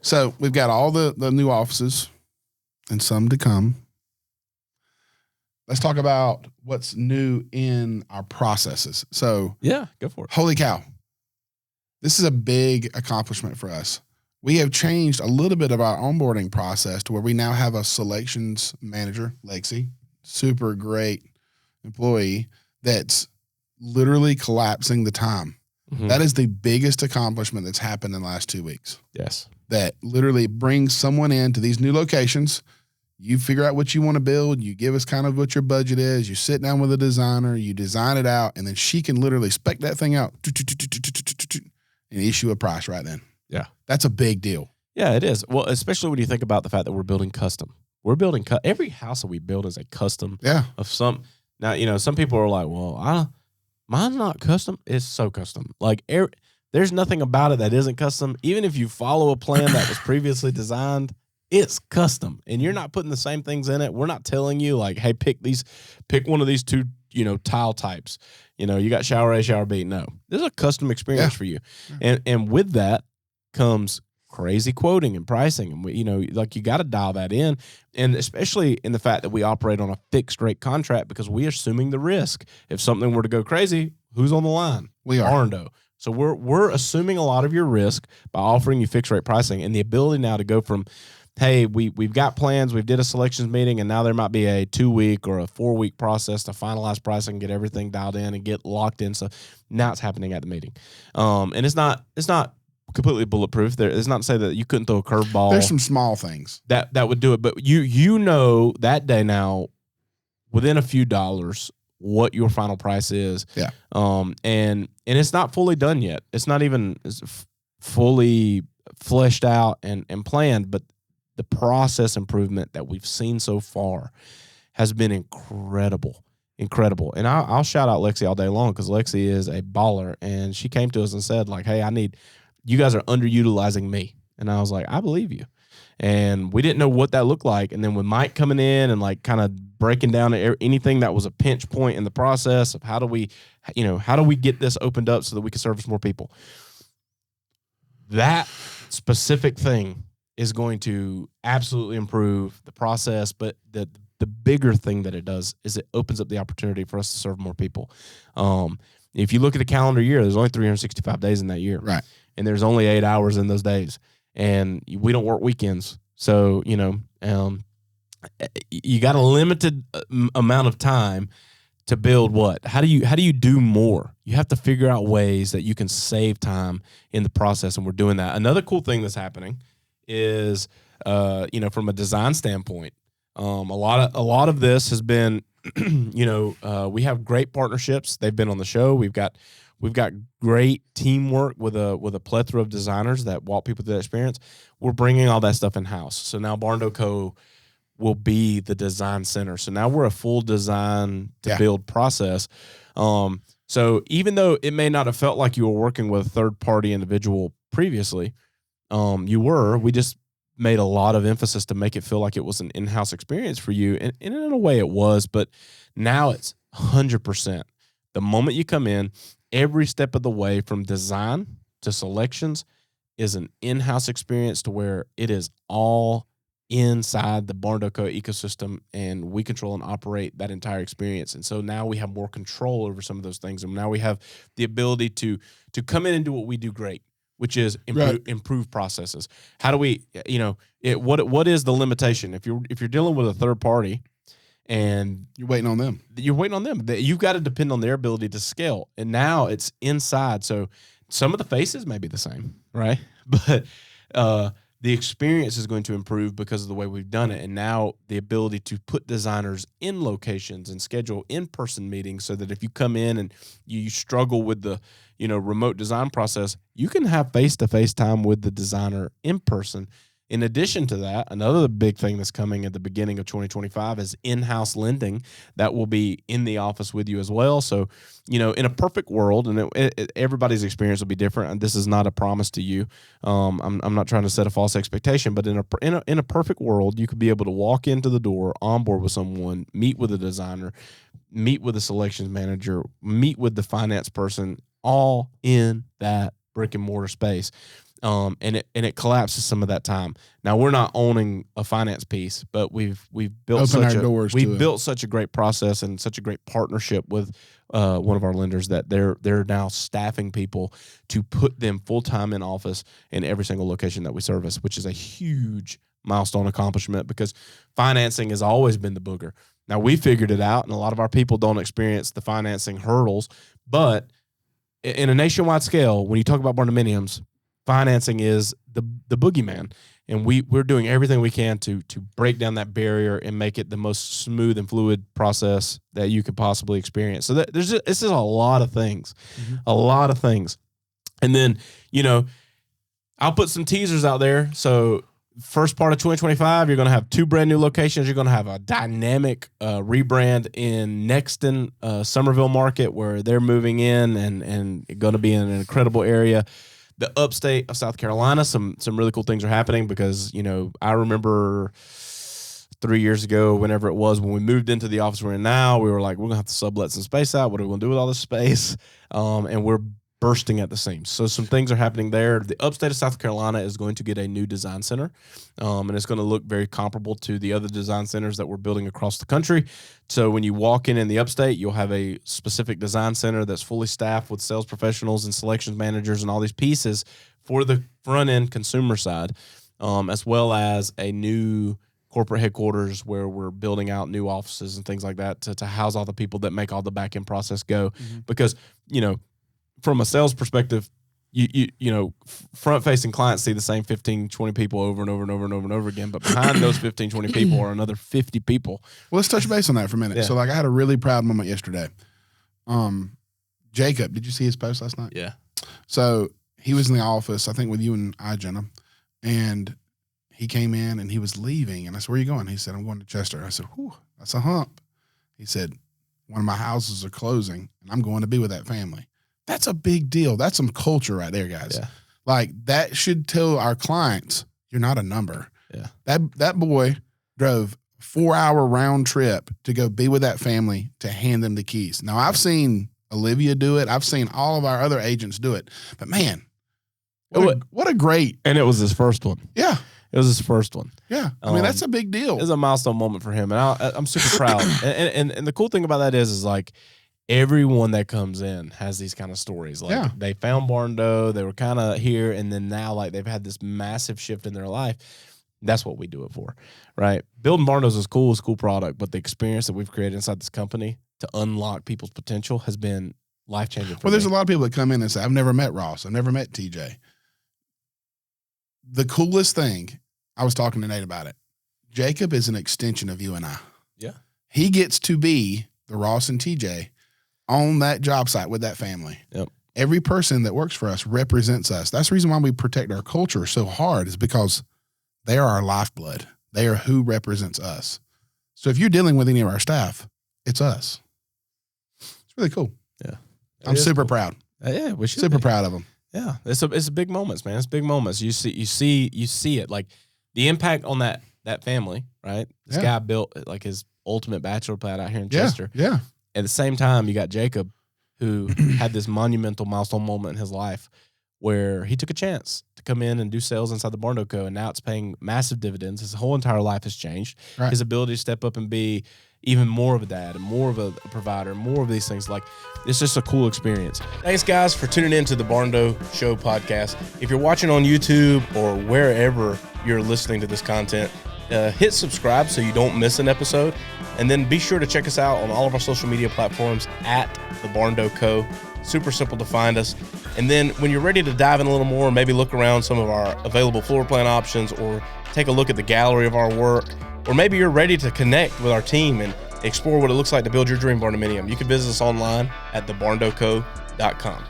So we've got all the new offices and some to come. Let's talk about what's new in our processes. So yeah, go for it. Holy cow. This is a big accomplishment for us. We have changed a little bit of our onboarding process to where we now have a selections manager, Lexi, super great employee that's literally collapsing the time. Mm-hmm. That is the biggest accomplishment that's happened in the last 2 weeks. Yes. That literally brings someone into these new locations. You figure out what you want to build. You give us kind of what your budget is. You sit down with a designer. You design it out. And then she can literally spec that thing out and issue a price right then. Yeah. That's a big deal. Yeah, it is. Well, especially when you think about the fact that we're building custom. We're building every house that we build is a custom of some. Now, some people are like, well, mine's not custom. It's so custom. Like there's nothing about it that isn't custom. Even if you follow a plan that was previously designed, it's custom, and you're not putting the same things in it. We're not telling you like, hey, pick one of these two, tile types. You got shower A, shower B. No, this is a custom experience for you. And with that comes crazy quoting and pricing. And you got to dial that in. And especially in the fact that we operate on a fixed rate contract, because we are assuming the risk. If something were to go crazy, who's on the line? We are. Barndo. So we're assuming a lot of your risk by offering you fixed rate pricing, and the ability now to go from, hey, we've got plans, we did a selections meeting, and now there might be a 2-week or a 4-week process to finalize pricing, get everything dialed in and get locked in. So now it's happening at the meeting. And it's not completely bulletproof. It's not to say that you couldn't throw a curveball. There's some small things that would do it, but that day now, within a few dollars, what your final price is. Yeah. And it's not fully done yet. It's not even fully fleshed out and planned, but the process improvement that we've seen so far has been incredible. And I'll shout out Lexi all day long, because Lexi is a baller, and she came to us and said, like, hey, you guys are underutilizing me. And I was like, I believe you. And we didn't know what that looked like. And then with Mike coming in and like kind of breaking down anything that was a pinch point in the process of how do we get this opened up so that we can service more people. That specific thing is going to absolutely improve the process. But the bigger thing that it does is it opens up the opportunity for us to serve more people. If you look at the calendar year, there's only 365 days in that year. Right. And there's only 8 hours in those days. And we don't work weekends. So, you got a limited amount of time to build what? How do you do more? You have to figure out ways that you can save time in the process, and we're doing that. Another cool thing that's happening is, from a design standpoint, a lot of this has been, we have great partnerships. They've been on the show. We've got great teamwork with a plethora of designers that walk people through that experience. We're bringing all that stuff in house. So now Barndo Co. will be the design center. So now we're a full design to build process. So even though it may not have felt like you were working with a third party individual previously, we just made a lot of emphasis to make it feel like it was an in-house experience for you. And in a way it was, but now it's 100%. The moment you come in, every step of the way from design to selections is an in-house experience, to where it is all inside the Barndo Co. ecosystem, and we control and operate that entire experience. And so now we have more control over some of those things. And now we have the ability to come in and do what we do great, which is improve processes. How do we, what is the limitation? If you're dealing with a third party, and you're waiting on them. You've got to depend on their ability to scale. And now it's inside. So some of the faces may be the same, right? But the experience is going to improve because of the way we've done it. And now the ability to put designers in locations and schedule in-person meetings, so that if you come in and you struggle with the remote design process, you can have face-to-face time with the designer in person. In addition to that, another big thing that's coming at the beginning of 2025 is in-house lending that will be in the office with you as well. So, in a perfect world, and everybody's experience will be different, and this is not a promise to you. I'm not trying to set a false expectation, but in a perfect world, you could be able to walk into the door, on board with someone, meet with a designer, meet with a selections manager, meet with the finance person, all in that brick and mortar space. and it collapses some of that time. Now we're not owning a finance piece, but we've built built such a great process and such a great partnership with one of our lenders that they're now staffing people to put them full time in office in every single location that we service, which is a huge milestone accomplishment because financing has always been the booger. Now we figured it out, and a lot of our people don't experience the financing hurdles, but in a nationwide scale, when you talk about barndominiums, financing is the boogeyman, and we're doing everything we can to break down that barrier and make it the most smooth and fluid process that you could possibly experience. So this is a lot of things, and then I'll put some teasers out there. So first part of 2025, you're going to have 2 brand new locations. You're going to have a dynamic rebrand in Nexton, Somerville market, where they're moving in and going to be in an incredible area. The upstate of South Carolina, some really cool things are happening because, I remember 3 years ago, whenever it was, when we moved into the office we're in now, we were like, we're going to have to sublet some space out. What are we going to do with all this space? And we're bursting at the seams. So some things are happening there. The upstate of South Carolina is going to get a new design center, and it's going to look very comparable to the other design centers that we're building across the country. So when you walk in the upstate, you'll have a specific design center that's fully staffed with sales professionals and selections managers and all these pieces for the front-end consumer side, as well as a new corporate headquarters where we're building out new offices and things like that to house all the people that make all the back-end process go. Mm-hmm. Because, from a sales perspective, front-facing clients see the same 15, 20 people over and over and over and over and over again, but behind those 15, 20 people are another 50 people. Well, let's touch base on that for a minute. Yeah. So, I had a really proud moment yesterday. Jacob, did you see his post last night? Yeah. So, he was in the office, I think with you and I, Jenna, and he came in and he was leaving, and I said, where are you going? He said, I'm going to Chester. I said, whew, that's a hump. He said, one of my houses are closing, and I'm going to be with that family. That's a big deal. That's some culture right there, guys. Yeah. That should tell our clients, you're not a number. Yeah. That boy drove 4-hour round trip to go be with that family to hand them the keys. Now, I've seen Olivia do it. I've seen all of our other agents do it. But, man, what a great. And it was his first one. Yeah. It was his first one. Yeah. I mean, that's a big deal. It's a milestone moment for him. And I'm super proud. and the cool thing about that is everyone that comes in has these kind of stories. They found Barndo, they were kind of here, and then now they've had this massive shift in their life. That's what we do it for, right? Building Barndos is cool, it's a cool product, but the experience that we've created inside this company to unlock people's potential has been life-changing for me. There's a lot of people that come in and say, I've never met Ross, I've never met TJ. The coolest thing, I was talking to Nate about it, Jacob is an extension of you and I. Yeah. He gets to be the Ross and TJ on that job site with that family. Yep. Every person that works for us represents us. That's the reason why we protect our culture so hard, is because they are our lifeblood. They are who represents us. So if you're dealing with any of our staff, it's us. It's really cool. Yeah. I'm super proud. Yeah, we should super proud of them. Yeah. It's big moments, man. It's big moments. You see it, the impact on that family, right? This guy built his ultimate bachelor pad out here in Chester. Yeah. At the same time, you got Jacob, who had this monumental milestone moment in his life where he took a chance to come in and do sales inside the Barndo Co. And now it's paying massive dividends. His whole entire life has changed. Right. His ability to step up and be even more of a dad and more of a provider, more of these things. It's just a cool experience. Thanks, guys, for tuning in to the Barndo Show podcast. If you're watching on YouTube or wherever you're listening to this content, hit subscribe so you don't miss an episode. And then be sure to check us out on all of our social media platforms at the Barndo Co. Super simple to find us. And then when you're ready to dive in a little more, maybe look around some of our available floor plan options, or take a look at the gallery of our work, or maybe you're ready to connect with our team and explore what it looks like to build your dream barndominium, you can visit us online at thebarndoco.com.